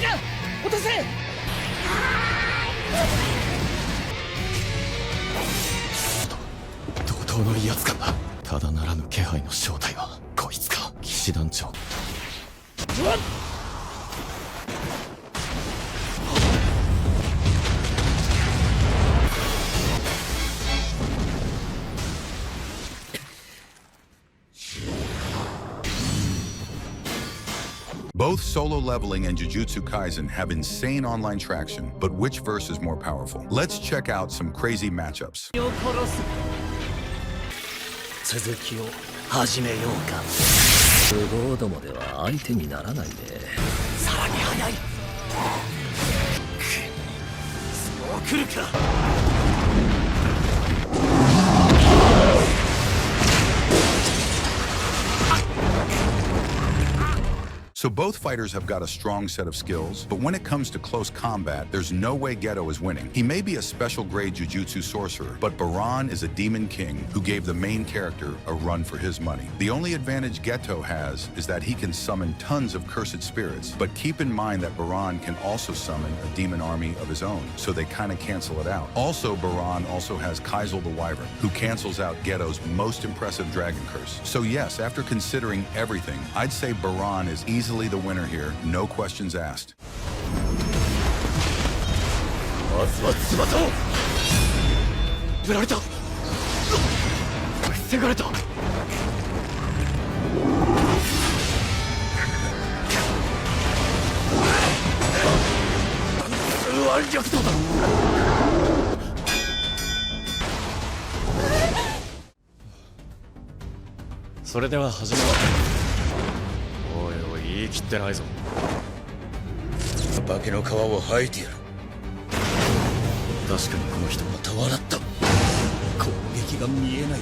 か落とせ。同等の威圧感だ。ただならぬ気配の正体はこいつか。騎士団長。Both solo leveling and Jujutsu Kaisen have insane online traction, but which verse is more powerful? Let's check out some crazy matchups. 続きを始めようか。不合どもでは相手にならないね。さらに早い。そう来るか。So both fighters have got a strong set of skills, but when it comes to close combat, there's no way Geto is winning. He may be a special grade Jujutsu sorcerer, but Baran is a demon king who gave the main character a run for his money. The only advantage Geto has is that he can summon tons of cursed spirits, but keep in mind that Baran can also summon a demon army of his own, so they kind of cancel it out. Also, Baran also has Kaisel the Wyvern, who cancels out Geto's most impressive dragon curse. So yes, after considering everything, I'd say Baran is easily the winner here, no questions asked. まずは翼を振られた。防がれた。腕力とだ。それでは始めろ。言い切ってないぞ。化けの皮を剥いてやる。確かにこの人また笑った。攻撃が見えない。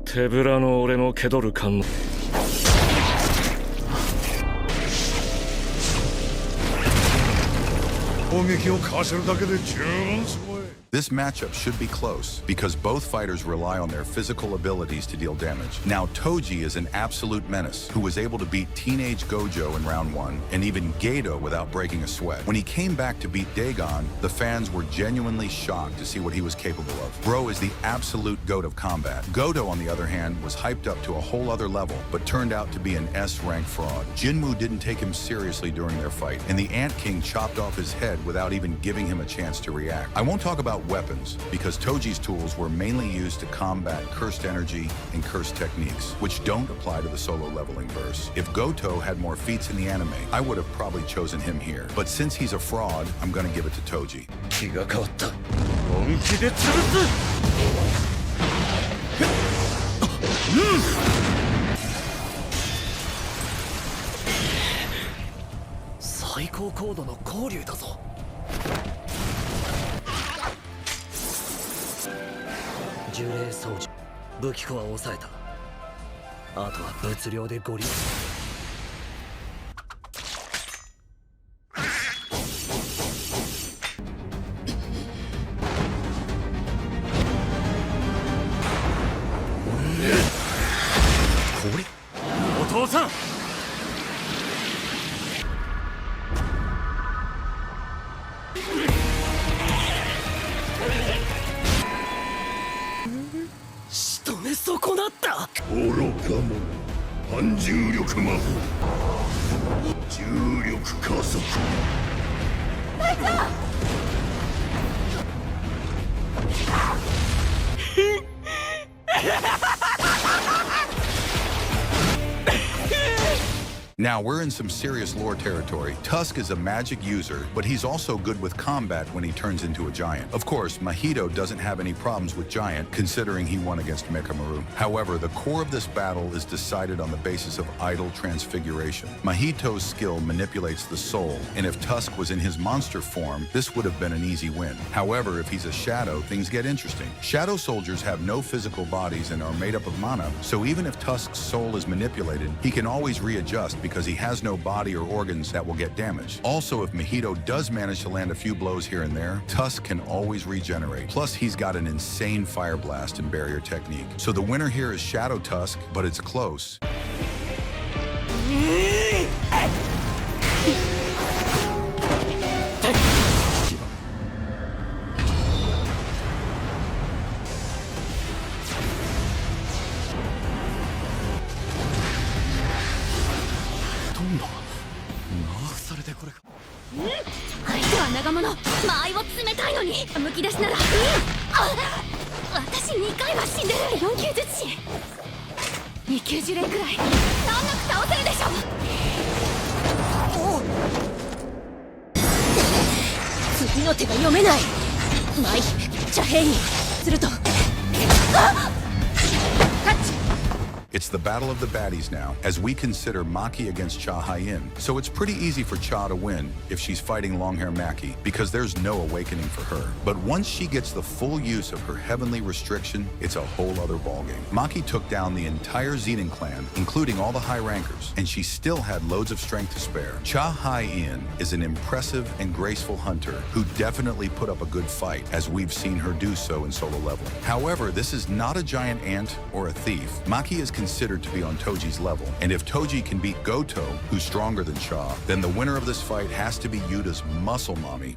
手ぶらの俺の気取る感の攻撃をかわせるだけで十分すごい。 This matchup should be close, because both fighters rely on their physical abilities to deal damage. Now, Toji is an absolute menace, who was able to beat Teenage Gojo in round 1, and even Geto without breaking a sweat. When he came back to beat Dagon, the fans were genuinely shocked to see what he was capable of. Bro is the absolute goat of combat. Goto, on the other hand, was hyped up to a whole other level, but turned out to be an S-rank fraud. Jinwoo didn't take him seriously during their fight, and the Ant King chopped off his head without even giving him a chance to react. I won't talk about weapons, because Toji's tools were mainly used to combat cursed energy and cursed techniques, which don't apply to the solo leveling verse. If Goto had more feats in the anime, I would have probably chosen him here. But since he's a fraud, I'm gonna give it to Toji. 気が変わった。本気で潰す。最高高度の交流だぞ。呪霊掃除、武器庫は抑えた。あとは物量でゴリ。これお父さん。仕留め損なった。愚か者、反重力魔法、重力加速。Now, we're in some serious lore territory. Tusk is a magic user, but he's also good with combat when he turns into a giant. Of course, Mahito doesn't have any problems with Giant, considering he won against Mekamaru. However, the core of this battle is decided on the basis of idol transfiguration. Mahito's skill manipulates the soul, and if Tusk was in his monster form, this would have been an easy win. However, if he's a shadow, things get interesting. Shadow soldiers have no physical bodies and are made up of mana, so even if Tusk's soul is manipulated, he can always readjust because he has no body or organs that will get damaged. Also, if Mahito does manage to land a few blows here and there, Tusk can always regenerate. Plus, he's got an insane fire blast and barrier technique. So the winner here is Shadow Tusk, but it's close. It's the battle of the baddies now, as we consider Maki against Cha Hyen. So it's pretty easy for Cha to win if she's fighting Longhair Maki, because there's no awakening for her. But once she gets the full use of her heavenly restriction, it's a whole other ballgame. Maki took down the entire Zenin clan, including all the high rankers, and she still had loads of strength to spare. Cha Hyen is an impressive and graceful hunter who definitely put up a good fight, as we've seen her do so in solo leveling. However, this is not a giant ant or a thief. Maki is considered to be on Toji's level, and if Toji can beat Goto, who's stronger than Cha, then the winner of this fight has to be Yuta's muscle mommy.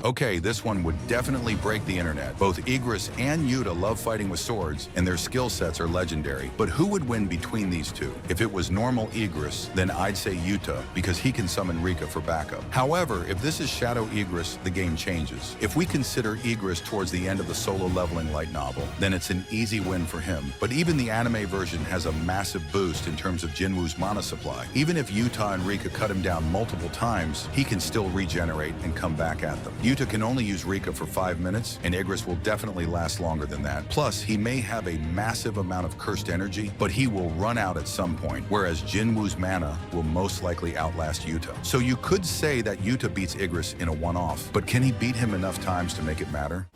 Okay, this one would definitely break the internet. Both Igris and Yuta love fighting with swords, and their skill sets are legendary. But who would win between these two? If it was normal Igris, then I'd say Yuta, because he can summon Rika for backup. However, if this is Shadow Igris, the game changes. If we consider Igris towards the end of the solo leveling light novel, then it's an easy win for him. But even the anime version has a massive boost in terms of Jinwoo's mana supply. Even if Yuta and Rika cut him down multiple times, he can still regenerate and come back at them. Yuta can only use Rika for 5 minutes, and Igris will definitely last longer than that. Plus, he may have a massive amount of cursed energy, but he will run out at some point, whereas Jinwoo's mana will most likely outlast Yuta. So you could say that Yuta beats Igris in a one-off, but can he beat him enough times to make it matter?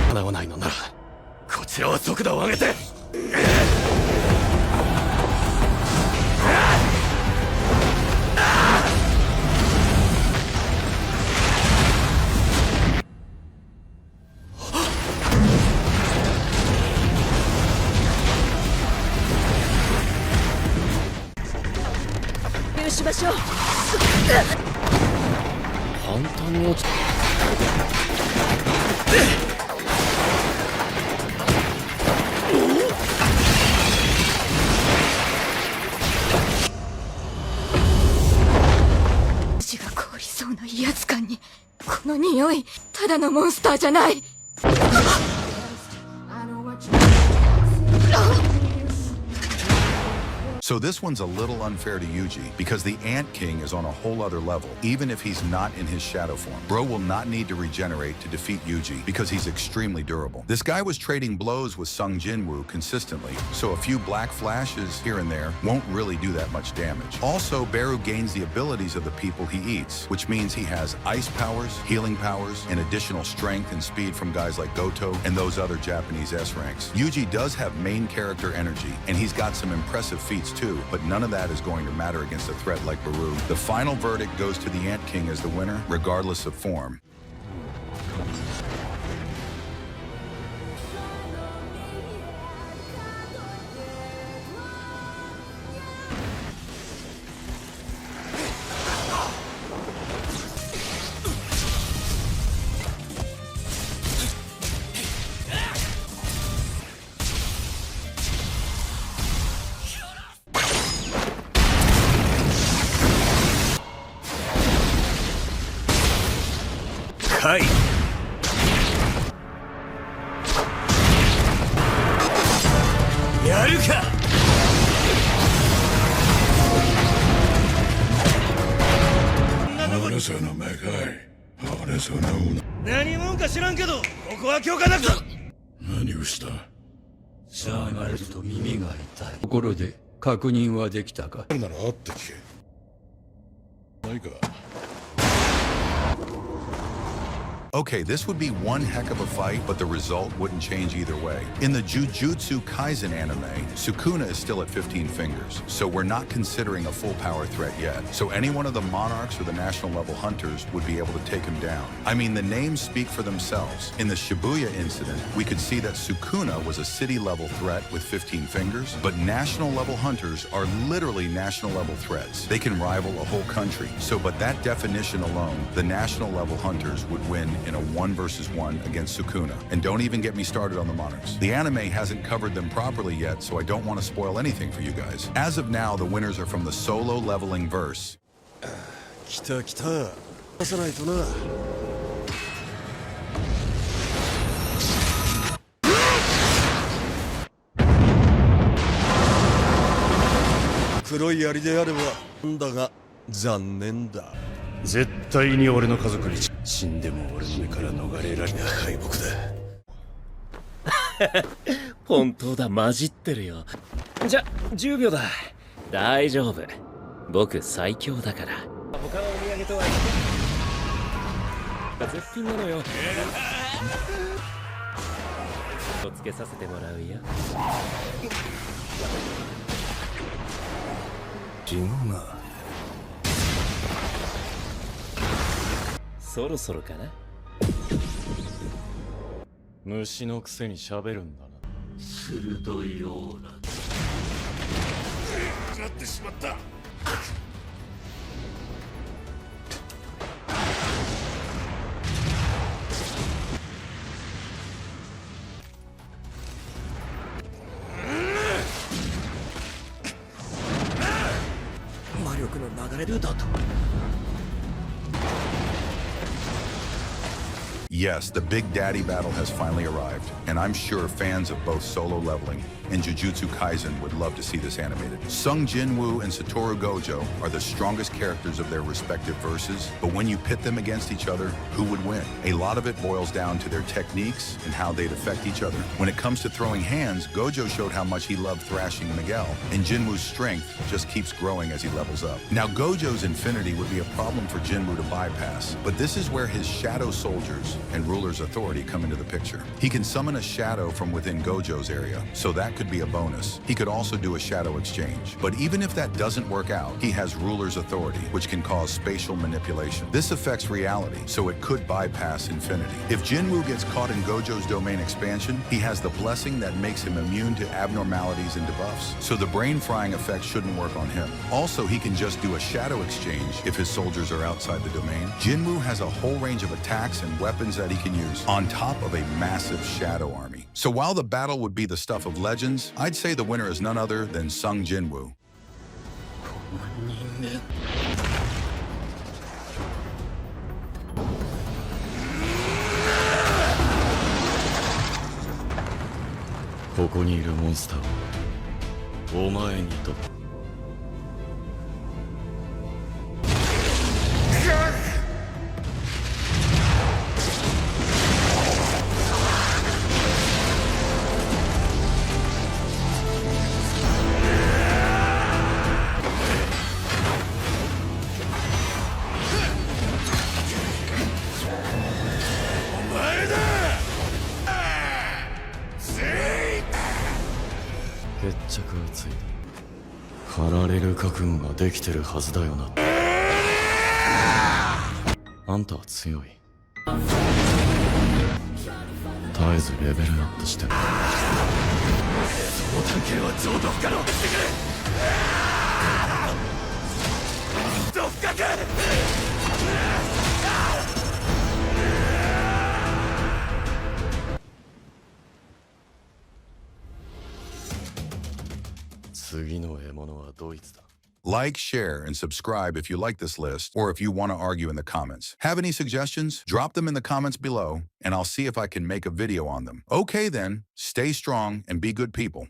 叶わないのならこちらは速度を上げて入手しましょう簡単に落ち血が凍りそうな威圧感にこの匂いただのモンスターじゃない。So this one's a little unfair to Yuji, because the Ant King is on a whole other level, even if he's not in his shadow form. Bro will not need to regenerate to defeat Yuji, because he's extremely durable. This guy was trading blows with Sung Jinwoo consistently, so a few black flashes here and there won't really do that much damage. Also, Beru gains the abilities of the people he eats, which means he has ice powers, healing powers, and additional strength and speed from guys like Goto and those other Japanese S ranks. Yuji does have main character energy, and he's got some impressive feats too, but none of that is going to matter against a threat like Beru. The final verdict goes to the Ant King as the winner, regardless of form. はい。やるか。話さなめかい。話さなもの。何者か知らんけど、ここは許可なくぞ。何をした？しゃがると耳が痛い。ところで確認はできたか？なら会って聞け。ないか。Okay, this would be one heck of a fight, but the result wouldn't change either way. In the Jujutsu Kaisen anime, Sukuna is still at 15 fingers, so we're not considering a full power threat yet. So any one of the monarchs or the national level hunters would be able to take him down. I mean, the names speak for themselves. In the Shibuya incident, we could see that Sukuna was a city level threat with 15 fingers, but national level hunters are literally national level threats. They can rival a whole country. So, but that definition alone, the national level hunters would win in a 1 versus 1 against Sukuna. And don't even get me started on the monarchs. The anime hasn't covered them properly yet, so I don't want to spoil anything for you guys. As of now, the winners are from the solo leveling verse. 来た来た。出さないとな。黒い槍であればだが残念だ。絶対に俺の家族に死んでも俺の目から逃れられない敗北だ。本当だ、混じってるよ。じゃ、10秒だ。大丈夫。僕最強だから。他のお土産とは絶品なのよ。おつけさせてもらうよ。ジンがそろそろかな。虫のくせに喋るんだな。鋭いような。なってしまった。魔力の流れるだと。Yes, the Big Daddy battle has finally arrived, and I'm sure fans of both solo leveling and Jujutsu Kaisen would love to see this animated. Sung Jinwoo and Satoru Gojo are the strongest characters of their respective verses, but when you pit them against each other, who would win? A lot of it boils down to their techniques and how they'd affect each other. When it comes to throwing hands, Gojo showed how much he loved thrashing Miguel, and Jinwoo's strength just keeps growing as he levels up. Now, Gojo's infinity would be a problem for Jinwoo to bypass, but this is where his shadow soldiers and ruler's authority come into the picture. He can summon a shadow from within Gojo's area, so that could be a bonus. He could also do a shadow exchange. But even if that doesn't work out, he has ruler's authority, which can cause spatial manipulation. This affects reality, so it could bypass infinity. If Jinwoo gets caught in Gojo's domain expansion, he has the blessing that makes him immune to abnormalities and debuffs, so the brain frying effect shouldn't work on him. Also, he can just do a shadow exchange if his soldiers are outside the domain. Jinwoo has a whole range of attacks and weapons that he can use, on top of a massive shadow army. So while the battle would be the stuff of legends, I'd say the winner is none other than Sung Jinwoo. ここにいるモンスターをお前にと決着はついた。狩られる覚悟ができてるはずだよな。あんたは強い。絶えずレベルアップしてる。その探検は浄土不可能にしてくれ。ど深く。次の獲物はドイツだ。Like, share, and subscribe if you like this list or if you want to argue in the comments. Have any suggestions? Drop them in the comments below and I'll see if I can make a video on them. Okay then, stay strong and be good people.